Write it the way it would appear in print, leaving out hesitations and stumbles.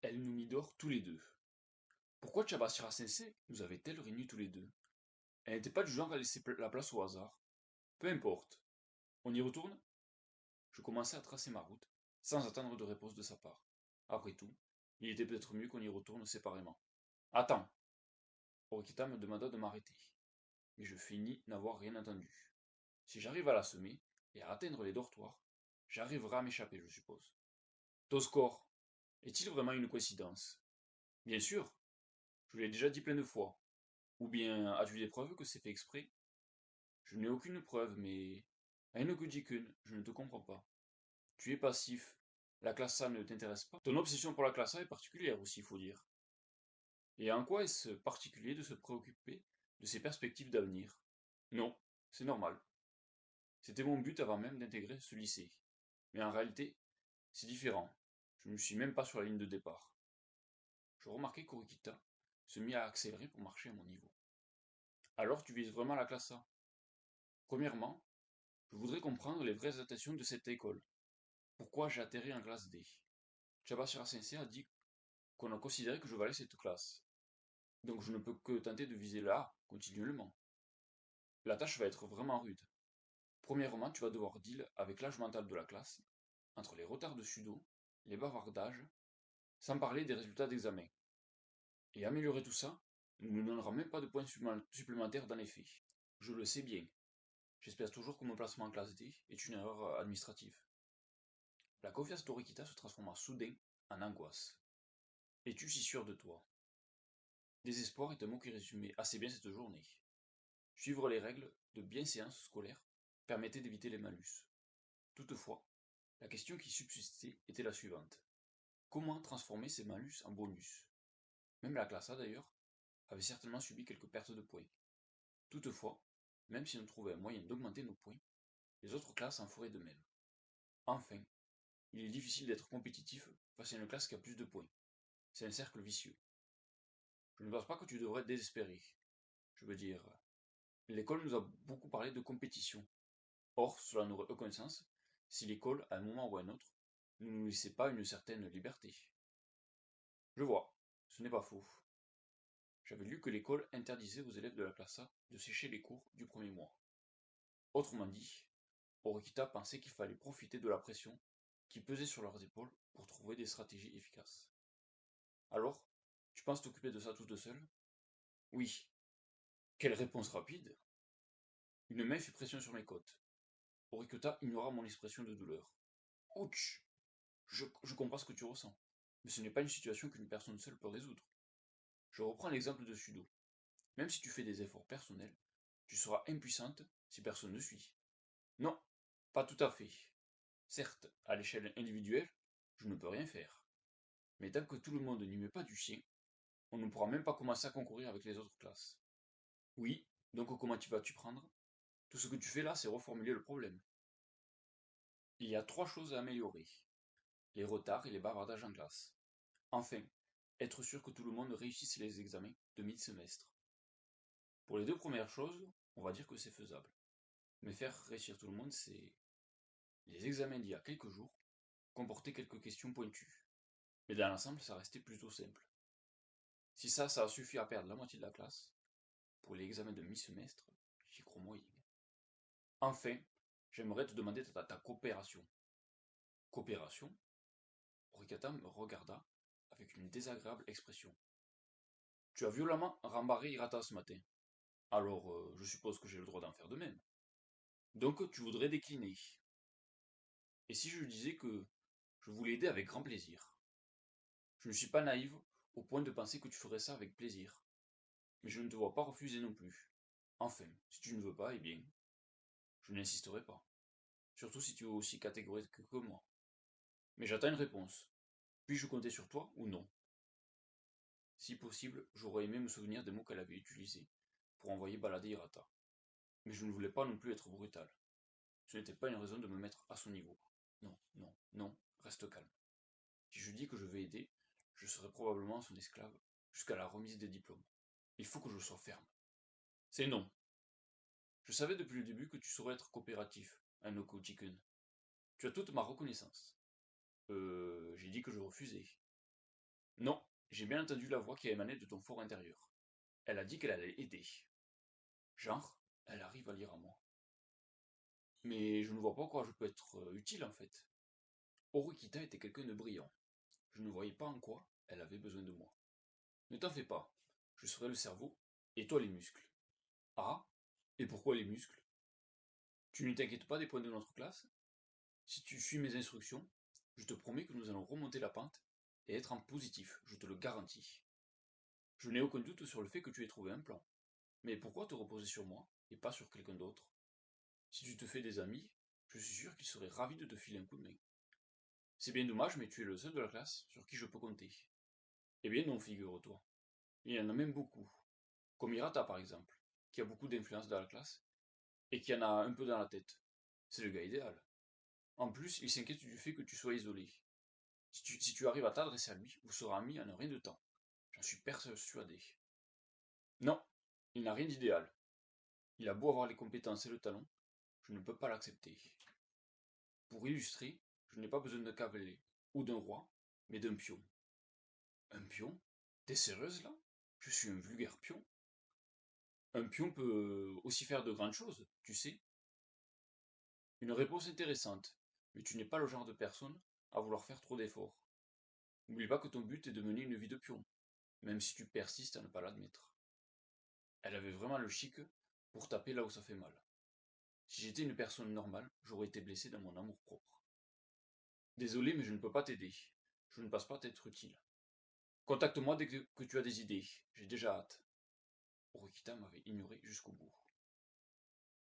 Elle nous mit dehors tous les deux. Pourquoi Chabasira Sensei nous avait-elle réunis tous les deux? Elle n'était pas du genre à laisser la place au hasard. Peu importe. On y retourne? Je commençais à tracer ma route, sans attendre de réponse de sa part. Après tout, il était peut-être mieux qu'on y retourne séparément. Attends! Orikita me demanda de m'arrêter, mais je finis n'avoir rien entendu. Si j'arrive à la semer, et à atteindre les dortoirs, j'arriverai à m'échapper, je suppose. Ton score, est-il vraiment une coïncidence? Bien sûr, je l'ai déjà dit plein de fois. Ou bien as-tu des preuves que c'est fait exprès? Je n'ai aucune preuve, mais... Ainokujikun, je ne te comprends pas. Tu es passif. La classe A ne t'intéresse pas. Ton obsession pour la classe A est particulière aussi, il faut dire. Et en quoi est-ce particulier de se préoccuper de ses perspectives d'avenir? Non, c'est normal. C'était mon but avant même d'intégrer ce lycée. Mais en réalité, c'est différent. Je ne suis même pas sur la ligne de départ. Je remarquai qu'Orikita se mit à accélérer pour marcher à mon niveau. Alors tu vises vraiment la classe A? Premièrement, je voudrais comprendre les vraies intentions de cette école. Pourquoi j'ai atterri en classe D? Chabashira Sensei a dit qu'on a considéré que je valais cette classe. Donc je ne peux que tenter de viser là, continuellement. La tâche va être vraiment rude. Premièrement, tu vas devoir deal avec l'âge mental de la classe, entre les retards de sudo, les bavardages, sans parler des résultats d'examen. Et améliorer tout ça ne nous donnera même pas de points supplémentaires dans les faits. Je le sais bien. J'espère toujours que mon placement en classe D est une erreur administrative. La confiance d'Orikita se transforma soudain en angoisse. Es-tu si sûr de toi? Désespoir est un mot qui résumait assez bien cette journée. Suivre les règles de bienséance scolaire permettait d'éviter les malus. Toutefois, la question qui subsistait était la suivante. Comment transformer ces malus en bonus? Même la classe A d'ailleurs avait certainement subi quelques pertes de points. Toutefois, même si on trouvait un moyen d'augmenter nos points, les autres classes en feraient de même. Enfin, il est difficile d'être compétitif face à une classe qui a plus de points. C'est un cercle vicieux. Je ne pense pas que tu devrais désespérer. Je veux dire, l'école nous a beaucoup parlé de compétition. Or, cela n'aurait aucun sens si l'école, à un moment ou à un autre, ne nous laissait pas une certaine liberté. Je vois, ce n'est pas faux. J'avais lu que l'école interdisait aux élèves de la classe A de sécher les cours du premier mois. Autrement dit, Orikita pensait qu'il fallait profiter de la pression qui pesait sur leurs épaules pour trouver des stratégies efficaces. Alors, tu penses t'occuper de ça toute seule? Oui. Quelle réponse rapide! Une main fit pression sur mes côtes. Orikota ignora mon expression de douleur. Ouch! Je comprends ce que tu ressens, mais ce n'est pas une situation qu'une personne seule peut résoudre. Je reprends l'exemple de Sudo. Même si tu fais des efforts personnels, tu seras impuissante si personne ne suit. Non, pas tout à fait. Certes, à l'échelle individuelle, je ne peux rien faire. Mais tant que tout le monde n'y met pas du sien, on ne pourra même pas commencer à concourir avec les autres classes. Oui, donc comment tu vas-tu prendre? Tout ce que tu fais là, c'est reformuler le problème. Il y a trois choses à améliorer. Les retards et les bavardages en classe. Enfin, être sûr que tout le monde réussisse les examens de mi-semestre. Pour les deux premières choses, on va dire que c'est faisable. Mais faire réussir tout le monde, c'est... Les examens d'il y a quelques jours comportaient quelques questions pointues. Mais dans l'ensemble, ça restait plutôt simple. Si ça a suffi à perdre la moitié de la classe, pour les examens de mi-semestre, j'y crois moyen. Enfin, j'aimerais te demander ta coopération. Coopération? Orikata me regarda avec une désagréable expression. Tu as violemment rembarré Hirata ce matin. Alors, je suppose que j'ai le droit d'en faire de même. Donc, tu voudrais décliner. Et si je lui disais que je voulais aider avec grand plaisir? Je ne suis pas naïve au point de penser que tu ferais ça avec plaisir. Mais je ne te vois pas refuser non plus. Enfin, si tu ne veux pas, eh bien, je n'insisterai pas. Surtout si tu es aussi catégorique que moi. Mais j'attends une réponse. Puis-je compter sur toi ou non? Si possible, j'aurais aimé me souvenir des mots qu'elle avait utilisés pour envoyer balader Hirata. Mais je ne voulais pas non plus être brutal. Ce n'était pas une raison de me mettre à son niveau. Non, non, non, reste calme. Si je dis que je vais aider, je serai probablement son esclave jusqu'à la remise des diplômes. Il faut que je sois ferme. C'est non. Je savais depuis le début que tu saurais être coopératif, Anoko Jikun. Tu as toute ma reconnaissance. J'ai dit que je refusais. Non, j'ai bien entendu la voix qui a émané de ton fort intérieur. Elle a dit qu'elle allait aider. Genre, elle arrive à lire à moi. Mais je ne vois pas en quoi je peux être utile en fait. Orikita était quelqu'un de brillant. Je ne voyais pas en quoi elle avait besoin de moi. Ne t'en fais pas, je serai le cerveau et toi les muscles. Ah, et pourquoi les muscles? Tu ne t'inquiètes pas des points de notre classe? Si tu suis mes instructions, je te promets que nous allons remonter la pente et être en positif, je te le garantis. Je n'ai aucun doute sur le fait que tu aies trouvé un plan. Mais pourquoi te reposer sur moi et pas sur quelqu'un d'autre? Si tu te fais des amis, je suis sûr qu'ils seraient ravis de te filer un coup de main. C'est bien dommage, mais tu es le seul de la classe sur qui je peux compter. Eh bien non, figure-toi. Il y en a même beaucoup. Comme Hirata par exemple, qui a beaucoup d'influence dans la classe, et qui en a un peu dans la tête. C'est le gars idéal. En plus, il s'inquiète du fait que tu sois isolé. Si tu arrives à t'adresser à lui, vous serez amis en un rien de temps. J'en suis persuadé. Non, il n'a rien d'idéal. Il a beau avoir les compétences et le talent, je ne peux pas l'accepter. Pour illustrer, je n'ai pas besoin d'un cavalier ou d'un roi, mais d'un pion. Un pion? T'es sérieuse là? Je suis un vulgaire pion. Un pion peut aussi faire de grandes choses, tu sais. Une réponse intéressante, mais tu n'es pas le genre de personne à vouloir faire trop d'efforts. N'oublie pas que ton but est de mener une vie de pion, même si tu persistes à ne pas l'admettre. Elle avait vraiment le chic pour taper là où ça fait mal. Si j'étais une personne normale, j'aurais été blessé dans mon amour-propre. Désolé, mais je ne peux pas t'aider. Je ne passe pas t'être utile. Contacte-moi dès que tu as des idées. J'ai déjà hâte. Orikita m'avait ignoré jusqu'au bout.